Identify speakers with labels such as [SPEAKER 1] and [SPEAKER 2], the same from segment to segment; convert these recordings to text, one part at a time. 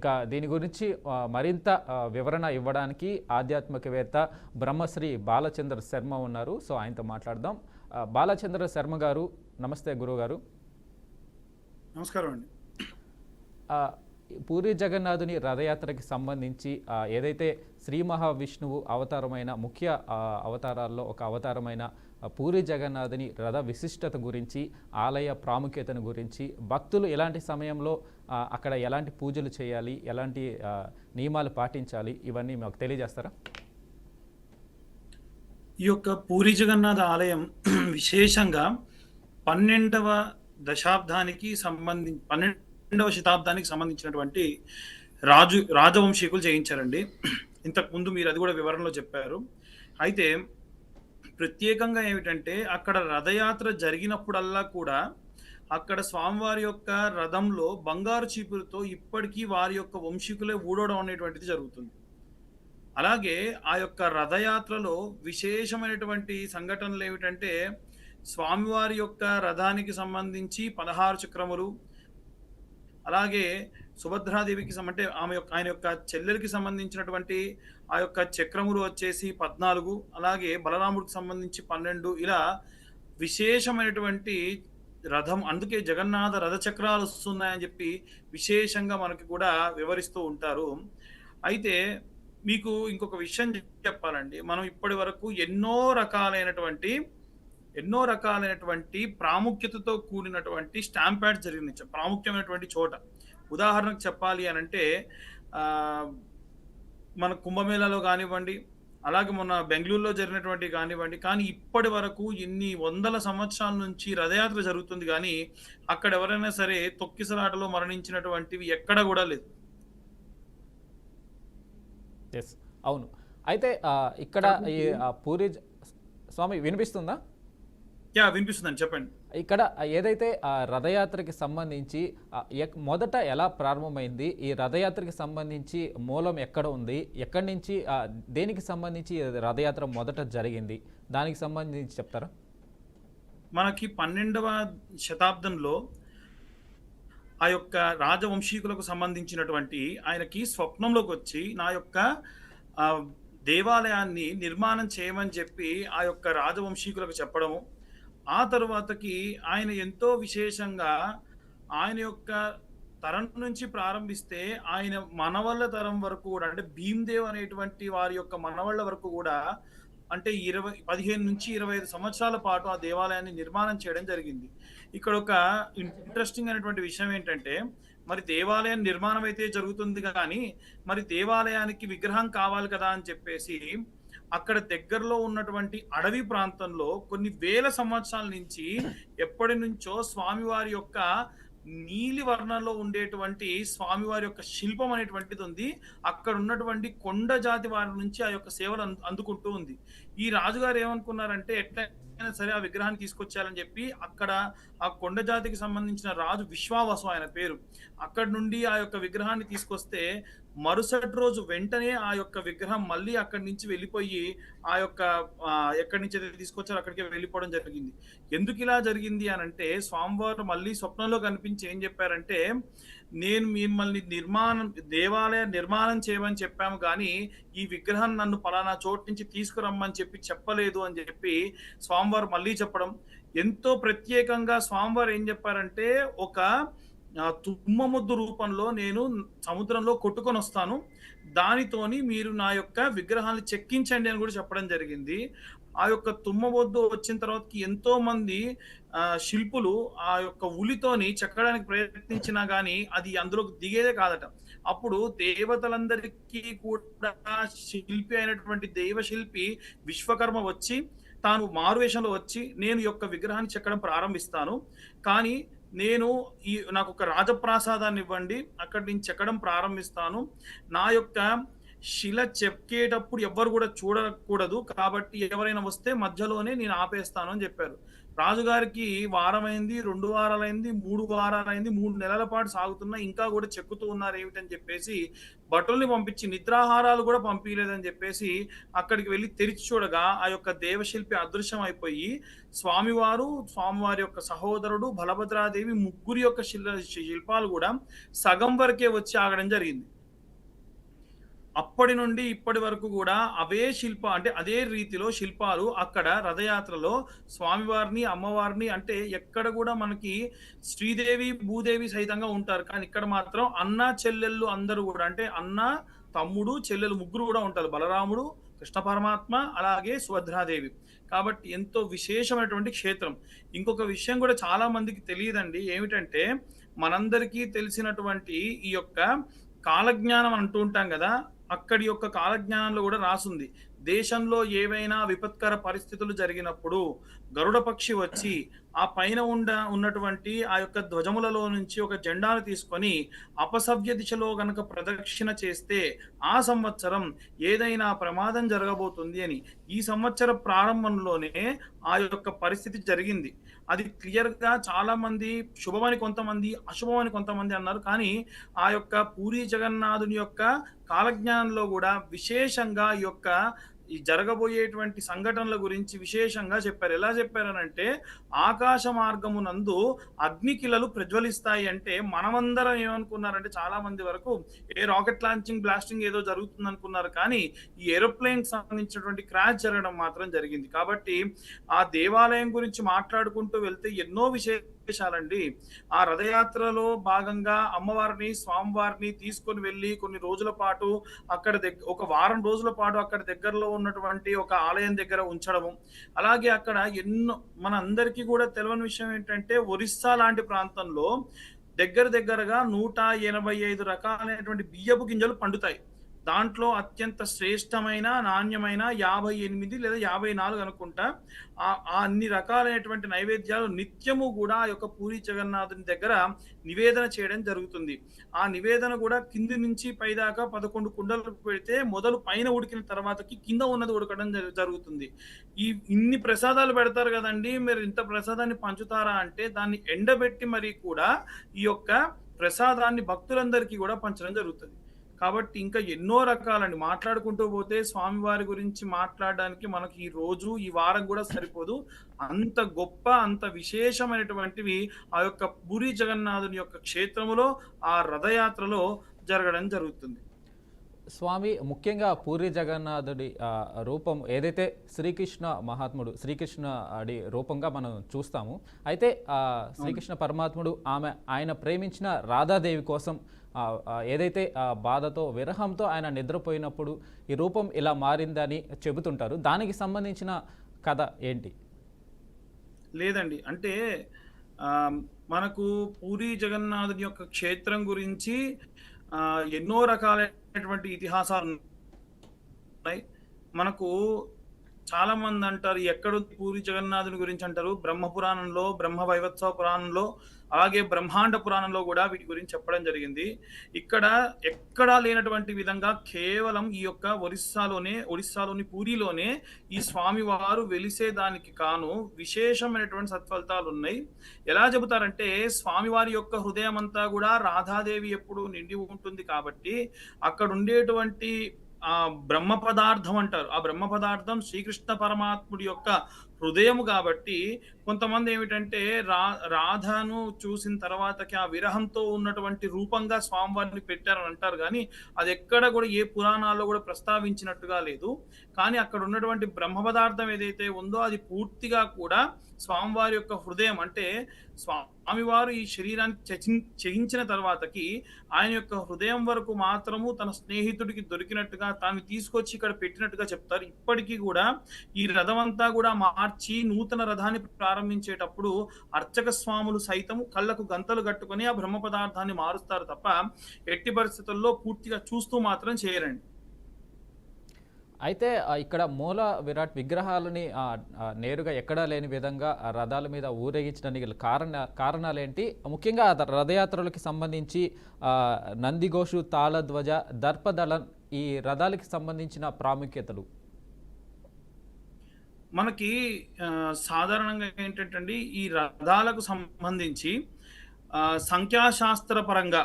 [SPEAKER 1] ఇక దీని గురించి మరింత వివరణ ఇవ్వడానికి ఆధ్యాత్మికవేత్త బ్రహ్మశ్రీ బాలచంద్ర శర్మ ఉన్నారు. సో ఆయనతో మాట్లాడదాం. బాలచంద్ర శర్మ గారు, నమస్తే గురుగారు.
[SPEAKER 2] నమస్కారం అండి.
[SPEAKER 1] పూరి జగన్నాథుని రథయాత్రకి సంబంధించి ఏదైతే శ్రీ మహావిష్ణువు అవతారమైన ముఖ్య అవతారాల్లో ఒక అవతారమైన పూరి జగన్నాథుని రథ విశిష్టత గురించి, ఆలయ ప్రాముఖ్యతను గురించి, భక్తులు ఎలాంటి సమయంలో అక్కడ ఎలాంటి పూజలు చేయాలి, ఎలాంటి నియమాలు పాటించాలి, ఇవన్నీ మాకు తెలియజేస్తారా?
[SPEAKER 2] ఈ యొక్క పూరి జగన్నాథ ఆలయం విశేషంగా 12వ శతాబ్దానికి సంబంధించినటువంటి రాజవంశీకులు చేయించారండి. ఇంతకుముందు మీరు అది కూడా వివరణలో చెప్పారు. అయితే ప్రత్యేకంగా ఏమిటంటే అక్కడ రథయాత్ర జరిగినప్పుడల్లా కూడా అక్కడ స్వామివారి యొక్క రథంలో బంగారు చీపులతో ఇప్పటికీ వారి యొక్క వంశీకులే ఊడవడం అనేటువంటిది జరుగుతుంది. అలాగే ఆ యొక్క రథయాత్రలో విశేషమైనటువంటి సంఘటనలు ఏమిటంటే స్వామివారి యొక్క రథానికి సంబంధించి 16 చక్రములు, అలాగే సుభద్రాదేవికి అంటే ఆయన యొక్క చెల్లెలకి సంబంధించినటువంటి ఆ యొక్క చక్రములు వచ్చేసి 14, అలాగే బలరాముడికి సంబంధించి 12, ఇలా విశేషమైనటువంటి రథం. అందుకే జగన్నాథ రథ చక్రాలు వస్తున్నాయని చెప్పి విశేషంగా మనకి కూడా వివరిస్తూ ఉంటారు. అయితే మీకు ఇంకొక విషయం చెప్పాలండి. మనం ఇప్పటి వరకు ఎన్నో రకాలైనటువంటి ప్రాముఖ్యతతో కూడినటువంటి స్టాంప్ యాడ్ జరిగినాయి ప్రాముఖ్యమైనటువంటి చోట. ఉదాహరణకు చెప్పాలి అని అంటే మన కుంభమేళాలో కానివ్వండి, అలాగే మొన్న బెంగళూరులో జరిగినటువంటి కానివ్వండి, కానీ ఇప్పటి వరకు ఇన్ని వందల సంవత్సరాల నుంచి రథయాత్ర జరుగుతుంది, కానీ అక్కడ ఎవరైనా సరే తొక్కిసలాటలో మరణించినటువంటివి ఎక్కడ కూడా లేదు.
[SPEAKER 1] అవును. అయితే ఇక్కడ ఈ పూరి స్వామి వినిపిస్తుందా?
[SPEAKER 2] వినిపిస్తుందని చెప్పండి.
[SPEAKER 1] ఇక్కడ ఏదైతే రథయాత్రకి సంబంధించి మొదట ఎలా ప్రారంభమైంది, ఈ రథయాత్రకి సంబంధించి మూలం ఎక్కడ ఉంది, ఎక్కడి నుంచి దేనికి సంబంధించి రథయాత్ర మొదట జరిగింది, దానికి సంబంధించి చెప్తారా?
[SPEAKER 2] మనకి 12వ శతాబ్దంలో ఆ యొక్క రాజవంశీకులకు సంబంధించినటువంటి ఆయనకి స్వప్నంలోకి వచ్చి నా యొక్క దేవాలయాన్ని నిర్మాణం చేయమని చెప్పి ఆ యొక్క రాజవంశీకులకు చెప్పడము. ఆ తరువాతకి ఆయన ఎంతో విశేషంగా ఆయన యొక్క తరం నుంచి ప్రారంభిస్తే ఆయన మనవళ్ళ తరం వరకు కూడా, అంటే భీమ్దేవ్ అనేటువంటి వారి యొక్క మనవళ్ళ వరకు కూడా, అంటే 15 నుంచి 25 సంవత్సరాల పాటు ఆ దేవాలయాన్ని నిర్మాణం చేయడం జరిగింది. ఇక్కడ ఒక ఇంట్రెస్టింగ్ అయినటువంటి విషయం ఏంటంటే, మరి దేవాలయం నిర్మాణం అయితే జరుగుతుంది కానీ మరి దేవాలయానికి విగ్రహం కావాలి కదా అని చెప్పేసి అక్కడ దగ్గరలో ఉన్నటువంటి అడవి ప్రాంతంలో కొన్ని వేల సంవత్సరాల నుంచి ఎప్పటి నుంచో స్వామివారి యొక్క నీలి వర్ణంలో ఉండేటువంటి స్వామివారి యొక్క శిల్పం అనేటువంటిది ఉంది. అక్కడ ఉన్నటువంటి కొండ జాతి వారి నుంచి ఆ యొక్క సేవలు అందుకుంటూ ఉంది. ఈ రాజుగారు ఏమనుకున్నారంటే ఎట్లయినా సరే ఆ విగ్రహాన్ని తీసుకొచ్చారని చెప్పి అక్కడ ఆ కొండ జాతికి సంబంధించిన రాజు విశ్వావసు ఆయన పేరు, అక్కడి నుండి ఆ యొక్క విగ్రహాన్ని తీసుకొస్తే మరుసటి రోజు వెంటనే ఆ యొక్క విగ్రహం మళ్ళీ అక్కడి నుంచి వెళ్ళిపోయి ఆ యొక్క ఎక్కడి నుంచి తీసుకొచ్చారో అక్కడికి వెళ్ళిపోవడం జరిగింది. ఎందుకు ఇలా జరిగింది అని అంటే స్వామివారు మళ్ళీ స్వప్నంలో కనిపించి ఏం చెప్పారంటే, నేను మిమ్మల్ని దేవాలయ నిర్మాణం చేయమని చెప్పాము కానీ ఈ విగ్రహం నన్ను పలానా చోటు నుంచి తీసుకురమ్మని చెప్పలేదు అని చెప్పి స్వామివారు మళ్ళీ చెప్పడం. ఎంతో ప్రత్యేకంగా స్వామివారు ఏం చెప్పారంటే, ఒక తుమ్మముద్దు రూపంలో నేను సముద్రంలో కొట్టుకొని వస్తాను, దానితోని మీరు నా యొక్క విగ్రహాన్ని చెక్కించండి అని కూడా చెప్పడం జరిగింది. ఆ యొక్క తుమ్మబొద్దు వచ్చిన తర్వాత ఎంతో మంది శిల్పులు ఆ యొక్క ఉలితోని చెక్కడానికి ప్రయత్నించినా గానీ అది అందులోకి దిగేదే కాదట. అప్పుడు దేవతలందరికీ కూడా శిల్పి అయినటువంటి దేవశిల్పి విశ్వకర్మ వచ్చి తాను మారువేషంలో వచ్చి నేను యొక్క విగ్రహాన్ని చెక్కడం ప్రారంభిస్తాను, కానీ నాకు ఒక రాజప్రాసాదాన్ని ఇవ్వండి, అక్కడి నుంచి చెక్కడం ప్రారంభిస్తాను, నా యొక్క శిల చెక్కేటప్పుడు ఎవ్వరు కూడా చూడకూడదు, కాబట్టి ఎవరైనా వస్తే మధ్యలోనే నేను ఆపేస్తాను అని చెప్పారు. రాజుగారికి వారమైంది, 2 వారాలైంది, 3 వారాలైంది, 3 నెలల పాటు సాగుతున్నా ఇంకా గూడా చెక్కుతూ ఉన్నారేమిటని చెప్పేసి భటుల్ని పంపించి నిద్రాహారాలు గూడా పంపియలేదని జెప్పేసి అక్కడికి వెళ్లి తెరిచి చూడగా ఆ యొక్క దేవశిల్పి అదృశ్యమైపోయి స్వామివారి యొక్క సహోదరుడు, బలభద్రాదేవి ముగ్గురి యొక్క శిల్పాలు గూడా సగం వరకే వచ్చి ఆగడం జరిగింది. అప్పటి నుండి ఇప్పటి వరకు గూడా అంటే అదే రీతిలో శిల్పాలు అక్కడ రథయాత్రలో స్వామివారిని, అమ్మవారిని అంటే ఎక్కడ గూడా మనకి శ్రీదేవి, భూదేవి సహితంగా ఉంటారు. కానీ ఇక్కడ మాత్రం అన్న, చెల్లెళ్ళు అందరూ గూడా అంటే అన్న, తమ్ముడు, చెల్లెలు ముగ్గురు గూడా ఉంటారు. బలరాముడు, కృష్ణ పరమాత్మ అలాగే సుభద్రాదేవి. కాబట్టి ఎంతో విశేషమైనటువంటి క్షేత్రం. ఇంకొక విషయం గూడా చాలా మందికి తెలియదండి. ఏమిటంటే మనందరికీ తెలిసినటువంటి ఈ యొక్క కాలజ్ఞానం అంటూ ఉంటాం గదా! అక్కడి యొక్క కాలజ్ఞానంలో గూడా రాసుంది. దేశంలో ఏవైనా విపత్కర పరిస్థితులు జరిగినప్పుడు గరుడ పక్షి వచ్చి ఆ పైన ఉన్నటువంటి ఆ యొక్క ధ్వజములలో నుంచి ఒక జెండాను తీసుకొని అపసవ్య దిశలో గనక ప్రదక్షిణ చేస్తే ఆ సంవత్సరం ఏదైనా ప్రమాదం జరగబోతుంది అని. ఈ సంవత్సర ప్రారంభంలోనే ఆ యొక్క పరిస్థితి జరిగింది. అది క్లియర్‌గా చాలామంది శుభమని కొంతమంది, అశుభమని కొంతమంది అన్నారు. కానీ ఆ యొక్క పూరీ జగన్నాథుని యొక్క కాలజ్ఞానంలో గూడా విశేషంగా ఈ జరగబోయేటువంటి సంఘటనల గురించి విశేషంగా చెప్పారు. ఎలా చెప్పారనంటే, ఆకాశ మార్గమునందు అగ్నికిలలు ప్రజ్వలిస్తాయి అంటే, మనమందరం ఏమనుకున్నారంటే చాలా మంది వరకు రాకెట్ లాంచింగ్, బ్లాస్టింగ్ ఏదో జరుగుతుందనుకున్నారు. కానీ ఈ ఏరోప్లేన్‌కి సంబంధించినటువంటి క్రాష్ జరగడం మాత్రం జరిగింది. కాబట్టి ఆ దేవాలయం గురించి మాట్లాడుకుంటూ వెళ్తే ఎన్నో విశేషాలండి. ఆ రథయాత్రలో భాగంగా అమ్మవారిని, స్వామివారిని తీసుకొని వెళ్లి కొన్ని రోజుల పాటు అక్కడ ఒక వారం రోజుల పాటు అక్కడ దగ్గరలో ఉన్నటువంటి ఒక ఆలయం దగ్గర ఉంచడము. అలాగే అక్కడ మనందరికీ కూడా తెలవని విషయం ఏంటంటే ఒరిస్సా లాంటి ప్రాంతంలో దగ్గరగా 185 రకాలైనటువంటి బియ్యపు గింజలు పండుతాయి. దాంట్లో అత్యంత శ్రేష్టమైన, నాణ్యమైన 58 లేదా 54 అనుకుంటా. అన్ని రకాలైనటువంటి నైవేద్యాలు నిత్యము గూడా ఆ యొక్క పూరీ జగన్నాథుని దగ్గర నివేదన చేయడం జరుగుతుంది. ఆ నివేదన గూడా కింది నుంచి పైదాకా 11 కుండలు పెడితే మొదలు పైన ఉడికిన తర్వాతకి కింద ఉన్నది ఉడకడం జరుగుతుంది. ఇన్ని ప్రసాదాలు పెడతారు గదండీ! మీరు ఇంత ప్రసాదాన్ని పంచుతారా అంటే దాన్ని ఎండబెట్టి మరీ కూడా ఈ యొక్క ప్రసాదాన్ని భక్తులందరికీ గూడా పంచడం జరుగుతది. కాబట్టి ఇంకా ఎన్నో రకాలండి. మాట్లాడుకుంటూ పోతే స్వామివారి గురించి మాట్లాడడానికి మనకి ఈ రోజు, ఈ వారం గూడా సరిపోదు. అంత గొప్ప, అంత విశేషమైనటువంటివి ఆ యొక్క పూరీ జగన్నాథుని యొక్క క్షేత్రములో, ఆ రథయాత్రలో జరగడం జరుగుతుంది.
[SPEAKER 1] స్వామి ముఖ్యంగా పూరి జగన్నాథుడి రూపం ఏదైతే శ్రీకృష్ణ మహాత్ముడు శ్రీకృష్ణుడి రూపంగా మనం చూస్తాము. అయితే శ్రీకృష్ణ పరమాత్ముడు ఆయన ప్రేమించిన రాధాదేవి కోసం ఏదైతే బాధతో, విరహంతో ఆయన నిద్రపోయినప్పుడు ఈ రూపం ఇలా మారిందని చెబుతుంటారు. దానికి సంబంధించిన కథ ఏంటి?
[SPEAKER 2] లేదండి. అంటే మనకు పూరీ జగన్నాథుని యొక్క క్షేత్రం గురించి ఎన్నో రకాలైనటువంటి ఇతిహాసాలున్నాయి. మనకు చాలామంది అంటారు, ఎక్కడుంది పూరీ జగన్నాథుని గురించి అంటారు. బ్రహ్మ పురాణంలో, బ్రహ్మ వైవత్సవ పురాణంలో, అలాగే బ్రహ్మాండ పురాణంలో కూడా వీటి గురించి చెప్పడం జరిగింది. ఇక్కడ ఎక్కడా లేనటువంటి విధంగా కేవలం ఈ యొక్క ఒరిస్సాలోని పూరీలోనే ఈ స్వామివారు వెలిసేదానికి కాను విశేషమైనటువంటి సత్ఫలితాలు ఉన్నాయి. ఎలా చెబుతారంటే, స్వామివారి యొక్క హృదయం అంతా కూడా రాధాదేవి ఎప్పుడు నిండి ఉంటుంది కాబట్టి అక్కడ ఉండేటువంటి బ్రహ్మ పదార్థం అంటారు. ఆ బ్రహ్మ పదార్థం శ్రీకృష్ణ పరమాత్ముడి యొక్క హృదయము కాబట్టి కొంతమంది ఏమిటంటే రాధను చూసిన తర్వాతకి ఆ విరహంతో ఉన్నటువంటి రూపంగా స్వామివారిని పెట్టారని అంటారు. కానీ అది ఎక్కడ కూడా ఏ పురాణాల్లో కూడా ప్రస్తావించినట్టుగా లేదు. కానీ అక్కడ ఉన్నటువంటి బ్రహ్మ పదార్థం ఏదైతే ఉందో అది పూర్తిగా కూడా స్వామివారి యొక్క హృదయం. అంటే స్వామివారు ఈ శరీరాన్ని చేయించిన తర్వాతకి ఆయన యొక్క హృదయం వరకు మాత్రము తన స్నేహితుడికి దొరికినట్టుగా తాను తీసుకొచ్చి ఇక్కడ పెట్టినట్టుగా చెప్తారు. ఇప్పటికీ కూడా ఈ రథం అంతా కూడా మార్చి నూతన రథాన్ని ప్రారంభించేటప్పుడు అర్చక స్వాములు సైతము కళ్ళకు గంతలు కట్టుకొని ఆ బ్రహ్మ పదార్థాన్ని మారుస్తారు తప్ప ఎట్టి పరిస్థితుల్లో పూర్తిగా చూస్తూ మాత్రం చేయరండి.
[SPEAKER 1] అయితే ఇక్కడ మూల విరాట్ విగ్రహాలని నేరుగా ఎక్కడా లేని విధంగా రథాల మీద ఊరేగించడానికి కారణాలేంటి? ముఖ్యంగా రథయాత్రలకు సంబంధించి నందిఘోషు, తాళధ్వజ, దర్పదళం ఈ రథాలకి సంబంధించిన ప్రాముఖ్యతలు.
[SPEAKER 2] మనకి సాధారణంగా ఏంటంటే అండి, ఈ రథాలకు సంబంధించి సంఖ్యాశాస్త్ర పరంగా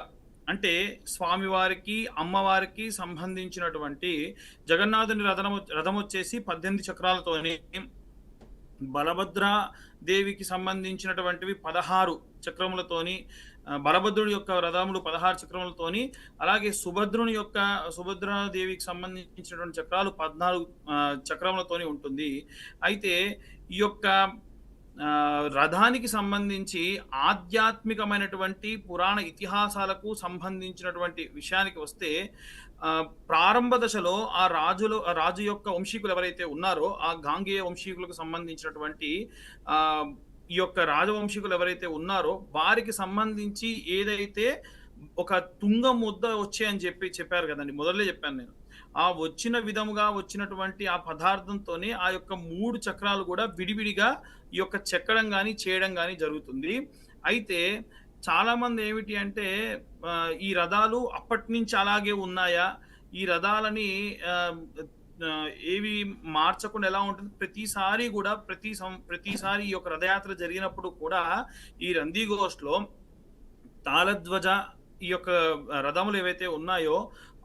[SPEAKER 2] అంటే స్వామివారికి, అమ్మవారికి సంబంధించినటువంటి జగన్నాథుని రథమొచ్చేసి 18 చక్రాలతోని, బలభద్ర దేవికి సంబంధించినటువంటివి 16 చక్రములతోని, బలభద్రుడి యొక్క రథములు 16 చక్రములతోని, అలాగే సుభద్రాదేవికి సంబంధించినటువంటి చక్రాలు 14 చక్రములతోని ఉంటుంది. అయితే ఈ యొక్క రథానికి సంబంధించి ఆధ్యాత్మికమైనటువంటి పురాణ ఇతిహాసాలకు సంబంధించినటువంటి విషయానికి వస్తే, ప్రారంభ దశలో ఆ రాజు యొక్క వంశీకులు ఎవరైతే ఉన్నారో, ఆ గాంగేయ వంశీకులకు సంబంధించినటువంటి ఆహ్, ఈ యొక్క రాజవంశీకులు ఎవరైతే ఉన్నారో, వారికి సంబంధించి ఏదైతే ఒక తుంగ ముద్ద వచ్చాయని చెప్పారు గదండీ! మొదలే జెప్పాను నేను. ఆ వచ్చిన విధముగా వచ్చినటువంటి ఆ పదార్థంతోనే ఆ యొక్క 3 చక్రాలు గూడా విడివిడిగా ఈ యొక్క చెక్కడం గాని, చేయడం గాని జరుగుతుంది. అయితే చాలామంది ఏమిటి అంటే ఈ రథాలు అప్పటినుంచి అలాగే ఉన్నాయా? ఈ రథాలని ఆహ్, ఏవి మార్చకుండా ఎలా ఉంటుంది? ప్రతిసారి గూడా ప్రతిసారి ఈ యొక్క రథయాత్ర జరిగినప్పుడు కూడా ఈ నందిఘోష్‌లో తాళధ్వజ ఈ యొక్క రథములు ఏవైతే ఉన్నాయో,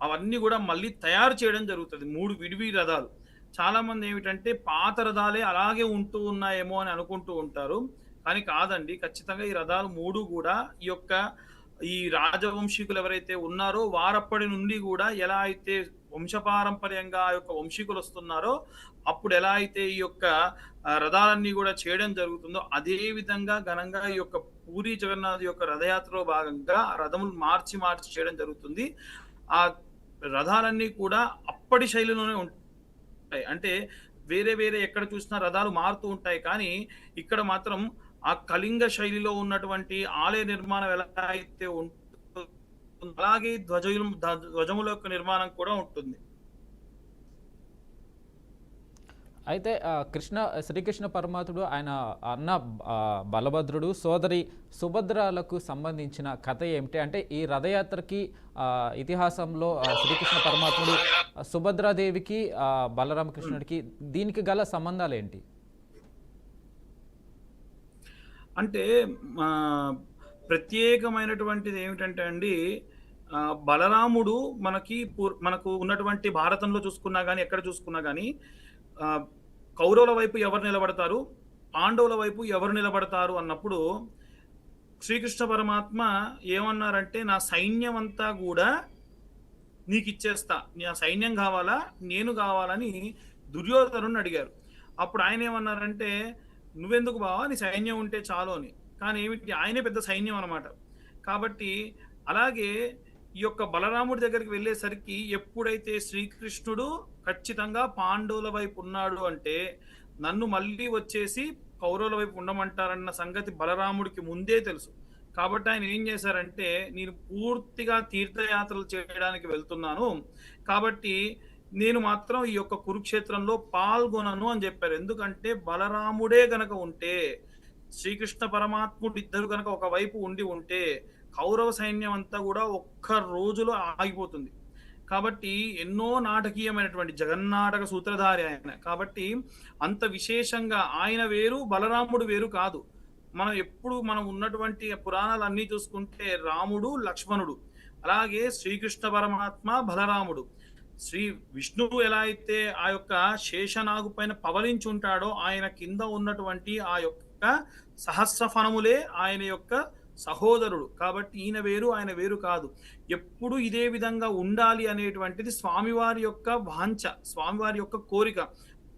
[SPEAKER 2] అవన్నీ గూడా మళ్ళీ తయారు చేయడం జరుగుతది. 3 విడివిడి రథాలు. చాలామంది ఏమిటంటే పాత రథాలే అలాగే ఉంటూ ఉన్నాయేమో అని అనుకుంటూ ఉంటారు. కానీ కాదండి. ఖచ్చితంగా ఈ రథాలు 3 గూడా ఈ రాజవంశీకులు ఎవరైతే ఉన్నారో వారప్పటి నుండి గూడా ఎలా అయితే వంశపారంపర్యంగా ఆ యొక్క వంశీకులొస్తున్నారో, అప్పుడు ఎలా అయితే ఈ యొక్క రథాలన్నీ గూడా చేయడం జరుగుతుందో, అదే విధంగా ఘనంగా ఈ యొక్క పూరీ జగన్నాథ్ యొక్క రథయాత్రలో భాగంగా ఆ రథములు మార్చి, మార్చి చేయడం జరుగుతుంది. ఆ రథాలన్నీ కూడా అప్పటి శైలిలోనే ఉంటాయి. అంటే వేరే, వేరే ఎక్కడ చూసినా రథాలు మారుతూ ఉంటాయి. కానీ ఇక్కడ మాత్రం ఆ కళింగ శైలిలో ఉన్నటువంటి ఆలయ నిర్మాణం ఎలా అయితే ఉంటుందో, అలాగే ధ్వజముల యొక్క నిర్మాణం కూడా ఉంటుంది.
[SPEAKER 1] అయితే శ్రీకృష్ణ పరమాత్ముడు ఆయన అన్న బలభద్రుడు, సోదరి సుభద్రలకు సంబంధించిన కథ ఏమిటి? అంటే ఈ రథయాత్రకి ఇతిహాసంలో శ్రీకృష్ణ పరమాత్ముడు సుభద్రాదేవికి, బలరామకృష్ణుడికి దీనికి గల సంబంధాలేంటి?
[SPEAKER 2] అంటే ప్రత్యేకమైనటువంటిది ఏమిటంటే అండి, బలరాముడు మనకు ఉన్నటువంటి భారతంలో చూసుకున్నా గాని, ఎక్కడ చూసుకున్నా గాని ఆహ్, కౌరవుల వైపు ఎవరు నిలబడతారు? పాండవుల వైపు ఎవరు నిలబడతారు అన్నప్పుడు, శ్రీకృష్ణ పరమాత్మ ఏమన్నారంటే, "నా సైన్యమంతా గూడా నీకిచ్చేస్తా. నా సైన్యం గావాలా? నేను గావాలని" దుర్యోధనుడిని అడిగారు. అప్పుడు ఆయనేమన్నారంటే, "నువ్వెందుకు బావ? నీ సైన్యం ఉంటే చాలు" అని. కానీ ఏమిటి ఆయనే పెద్ద సైన్యం అన్నమాట. కాబట్టి అలాగే ఈ యొక్క బలరాముడి దగ్గరికి వెళ్ళేసరికి ఎప్పుడైతే శ్రీకృష్ణుడు ఖచ్చితంగా పాండవుల వైపు ఉన్నాడు అంటే, నన్ను మళ్ళీ వచ్చేసి కౌరవుల వైపు ఉండమంటారన్న సంగతి బలరాముడికి ముందే తెలుసు. కాబట్టి ఆయన ఏం చేశారంటే, నేను పూర్తిగా తీర్థయాత్రలు చేయడానికి వెళ్తున్నాను. కాబట్టి నేను మాత్రం ఈ యొక్క కురుక్షేత్రంలో పాల్గొనను అని చెప్పారు. ఎందుకంటే బలరాముడే గనక ఉంటే, శ్రీకృష్ణ పరమాత్ముడు ఇద్దరు గనక ఒకవైపు ఉండి ఉంటే, కౌరవ సైన్యం అంతా కూడా ఒక్క రోజులో ఆగిపోతుంది. కాబట్టి ఎన్నో నాటకీయమైనటువంటి జగన్నాటక సూత్రధారి ఆయన. కాబట్టి అంత విశేషంగా ఆయన వేరు, బలరాముడు వేరు కాదు. మనం ఉన్నటువంటి పురాణాలన్నీ చూసుకుంటే రాముడు, లక్ష్మణుడు. అలాగే శ్రీకృష్ణ పరమాత్మ, బలరాముడు. శ్రీ విష్ణువు ఎలా అయితే ఆ యొక్క శేషనాగు పైన పవలించుంటాడో, ఆయన కింద ఉన్నటువంటి ఆ యొక్క సహస్రఫణములే ఆయన యొక్క సహోదరుడు. కాబట్టి ఈయన వేరు, ఆయన వేరు కాదు. ఎప్పుడు ఇదే విధంగా ఉండాలి అనేటువంటిది స్వామివారి యొక్క వాంఛ, స్వామివారి యొక్క కోరిక.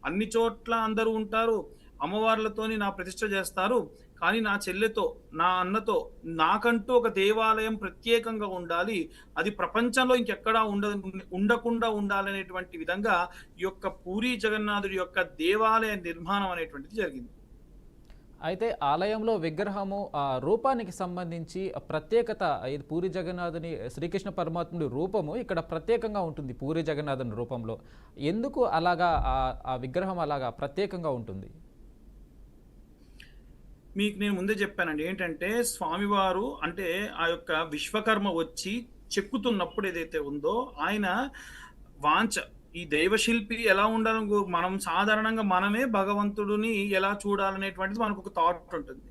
[SPEAKER 2] అన్ని చోట్ల అందరూ ఉంటారు. అమ్మవార్లతోని నా ప్రతిష్ఠ చేస్తారు. కానీ నా చెల్లెతో, నా అన్నతో నాకంటూ ఒక దేవాలయం ప్రత్యేకంగా ఉండాలి. అది ప్రపంచంలో ఇంకెక్కడా ఉండకుండా ఉండాలనేటువంటి విధంగా ఈ యొక్క పూరీ జగన్నాథుడి యొక్క దేవాలయ నిర్మాణం అనేటువంటిది జరిగింది.
[SPEAKER 1] అయితే ఆలయంలో విగ్రహము రూపానికి సంబంధించి ప్రత్యేకత, ఇది పూరి జగన్నాథుని శ్రీకృష్ణ పరమాత్ముడి రూపము ఇక్కడ ప్రత్యేకంగా ఉంటుంది. పూరి జగన్నాథుని రూపంలో ఎందుకు అలాగా ఆ విగ్రహం అలాగా ప్రత్యేకంగా ఉంటుంది?
[SPEAKER 2] మీకు నేను ముందే చెప్పానండి. ఏంటంటే స్వామివారు అంటే ఆ యొక్క విశ్వకర్మ వచ్చి చెక్కుతున్నప్పుడు ఏదైతే ఉందో ఆయన వాంఛ ఈ దైవశిల్పి ఎలా ఉండాలని మనం సాధారణంగా మనమే భగవంతుడిని ఎలా చూడాలనేటువంటిది మనకొక థాట్ ఉంటుంది.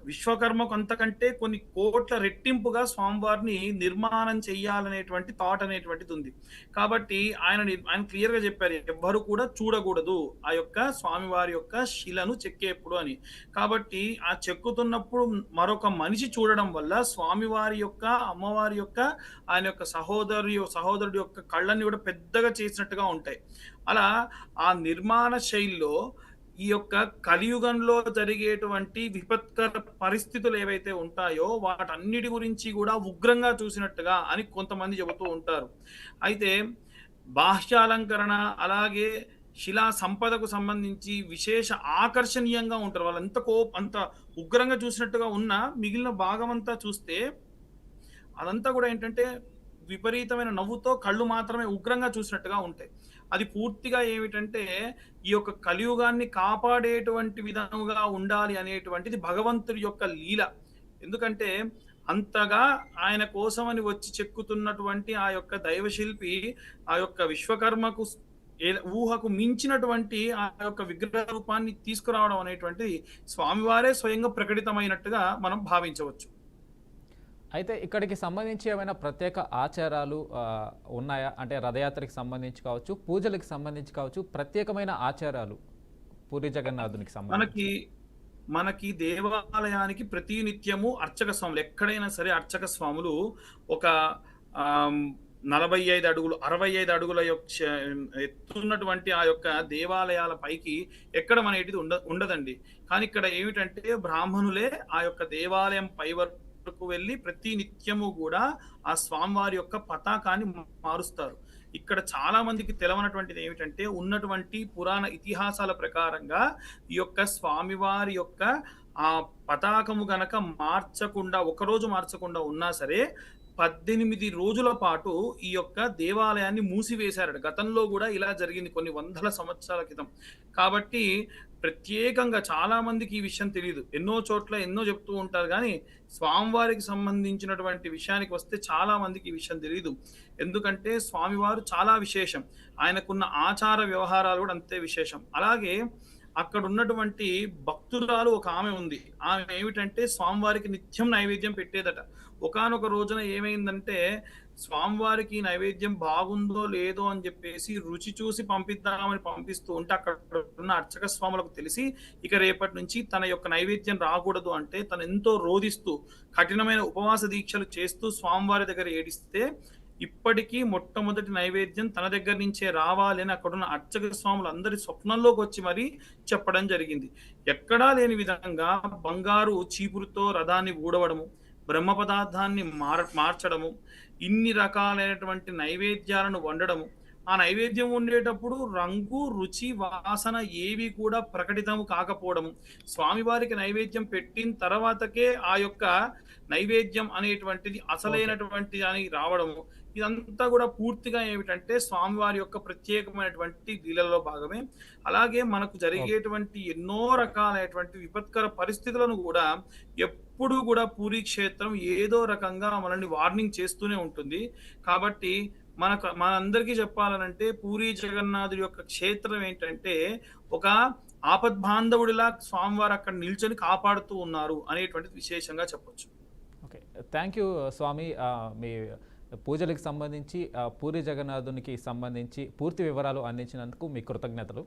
[SPEAKER 2] విశ్వకర్మకు అంతకంటే కొన్ని కోట్ల రెట్టింపుగా స్వామివారిని నిర్మాణం చెయ్యాలనేటువంటి థాట్ అనేటువంటిది ఉంది. కాబట్టి ఆయన క్లియర్‌గా చెప్పారు. ఎవ్వరు కూడా చూడకూడదు. ఆ యొక్క స్వామివారి యొక్క శిలను చెక్కేప్పుడు అని. కాబట్టి ఆ చెక్కుతున్నప్పుడు మరొక మనిషి చూడడం వల్ల స్వామివారి యొక్క, అమ్మవారి యొక్క, ఆయన యొక్క సహోదరుడి యొక్క కళ్ళన్నీ కూడా పెద్దగా చేసినట్టుగా ఉంటాయి. అలా ఆ నిర్మాణ శైలిలో ఈ యొక్క కలియుగంలో జరిగేటువంటి విపత్కర పరిస్థితులు ఏవైతే ఉంటాయో వాటన్నిటి గురించి కూడా ఉగ్రంగా చూసినట్టుగా అని కొంతమంది చెబుతూ ఉంటారు. అయితే బాహ్యాలంకరణ అలాగే శిలా సంపదకు సంబంధించి విశేష ఆకర్షణీయంగా ఉంటారు. అంత ఉగ్రంగా చూసినట్టుగా ఉన్న మిగిలిన భాగమంతా చూస్తే అదంతా కూడా ఏంటంటే విపరీతమైన నవ్వుతో కళ్ళు మాత్రమే ఉగ్రంగా చూసినట్టుగా ఉంటాయి. అది పూర్తిగా ఏమిటంటే ఈ యొక్క కలియుగాన్ని కాపాడేటువంటి విధముగా ఉండాలి అనేటువంటిది భగవంతుడి యొక్క లీల. ఎందుకంటే అంతగా ఆయన కోసమని వచ్చి చెక్కుతున్నటువంటి ఆ యొక్క దైవశిల్పి ఆ యొక్క విశ్వకర్మకు ఊహకు మించినటువంటి ఆ యొక్క విగ్రహ రూపాన్ని తీసుకురావడం అనేటువంటిది స్వామివారే స్వయంగా ప్రకటితమైనట్టుగా మనం భావించవచ్చు.
[SPEAKER 1] అయితే ఇక్కడికి సంబంధించి ఏమైనా ప్రత్యేక ఆచారాలు ఉన్నాయా? అంటే రథయాత్రకి సంబంధించి కావచ్చు, పూజలకు సంబంధించి కావచ్చు, ప్రత్యేకమైన ఆచారాలు పూరి జగన్నాథునికి సంబంధించి?
[SPEAKER 2] మనకి మనకి దేవాలయానికి ప్రతి నిత్యము అర్చక స్వాములు ఎక్కడైనా సరే అర్చక స్వాములు ఒక 45 అడుగులు 65 అడుగుల ఎత్తున్నటువంటి ఆ యొక్క దేవాలయాల పైకి ఎక్కడం అనేటిది ఉండదండి. కానీ ఇక్కడ ఏమిటంటే బ్రాహ్మణులే ఆ యొక్క దేవాలయం పై వరకు వెళ్ళి ప్రతి నిత్యము కూడా ఆ స్వామివారి యొక్క పతాకాన్ని మారుస్తారు. ఇక్కడ చాలా మందికి తెలవనటువంటిది ఏమిటంటే ఉన్నటువంటి పురాణ ఇతిహాసాల ప్రకారంగా ఈ యొక్క స్వామివారి యొక్క ఆ పతాకము గనక ఒకరోజు మార్చకుండా ఉన్నా సరే 18 రోజుల పాటు ఈ యొక్క దేవాలయాన్ని మూసివేశారట. గతంలో కూడా ఇలా జరిగింది కొన్ని వందల సంవత్సరాల క్రితం. కాబట్టి ప్రత్యేకంగా చాలా మందికి ఈ విషయం తెలీదు. ఎన్నో చోట్ల ఎన్నో చెప్తూ ఉంటారు గానీ, స్వామివారికి సంబంధించినటువంటి విషయానికి వస్తే చాలా మందికి ఈ విషయం తెలీదు. ఎందుకంటే స్వామివారు చాలా విశేషం. ఆయనకున్న ఆచార వ్యవహారాలు కూడా అంతే విశేషం. అలాగే అక్కడున్నటువంటి భక్తురాలు ఒక ఆమె ఉంది. ఆమె ఏమిటంటే స్వామివారికి నిత్యం నైవేద్యం పెట్టేదట. ఒకానొక రోజున ఏమైందంటే స్వామివారికి నైవేద్యం బాగుందో లేదో అని చెప్పేసి రుచి చూసి పంపిద్దామని పంపిస్తూ ఉంటే అక్కడ ఉన్న అర్చక స్వాములకు తెలిసి ఇక రేపటి నుంచి తన యొక్క నైవేద్యం రాకూడదు అంటే తను ఎంతో రోధిస్తూ కఠినమైన ఉపవాస దీక్షలు చేస్తూ స్వామివారి దగ్గర ఏడిస్తే ఇప్పటికీ మొట్టమొదటి నైవేద్యం తన దగ్గర నుంచే రావాలి అని అక్కడున్న అర్చక స్వాములు అందరి స్వప్నంలోకి వచ్చి మరీ చెప్పడం జరిగింది. ఎక్కడా లేని విధంగా బంగారు చీపురుతో రథాన్ని ఊడవడము, బ్రహ్మ పదార్థాన్ని మార్చడము, ఇన్ని రకాలైనటువంటి నైవేద్యాలను వండడము, ఆ నైవేద్యం వండేటప్పుడు రంగు, రుచి, వాసన ఏవి కూడా ప్రకటితము కాకపోవడము, స్వామివారికి నైవేద్యం పెట్టిన తర్వాతకే ఆ యొక్క నైవేద్యం అనేటువంటిది అసలైనటువంటి దానికి రావడము, ఇదంతా కూడా పూర్తిగా ఏమిటంటే స్వామివారి యొక్క ప్రత్యేకమైనటువంటి లీలలో భాగమే. అలాగే మనకు జరిగేటువంటి ఎన్నో రకాలైనటువంటి విపత్కర పరిస్థితులను కూడా ఎప్పుడూ కూడా పూరీ క్షేత్రం ఏదో రకంగా మనల్ని వార్నింగ్ చేస్తూనే ఉంటుంది. కాబట్టి మనందరికీ చెప్పాలనంటే పూరీ జగన్నాథుడి యొక్క క్షేత్రం ఏంటంటే ఒక ఆపద్బాంధవుడిలా స్వామివారు అక్కడ నిల్చొని కాపాడుతూ ఉన్నారు అనేటువంటిది విశేషంగా చెప్పొచ్చు.
[SPEAKER 1] ఓకే, థ్యాంక్ యూ స్వామి. మీ పూజలకు సంబంధించి పూరి జగన్నాథునికి సంబంధించి పూర్తి వివరాలు అందించినందుకు మీ కృతజ్ఞతలు.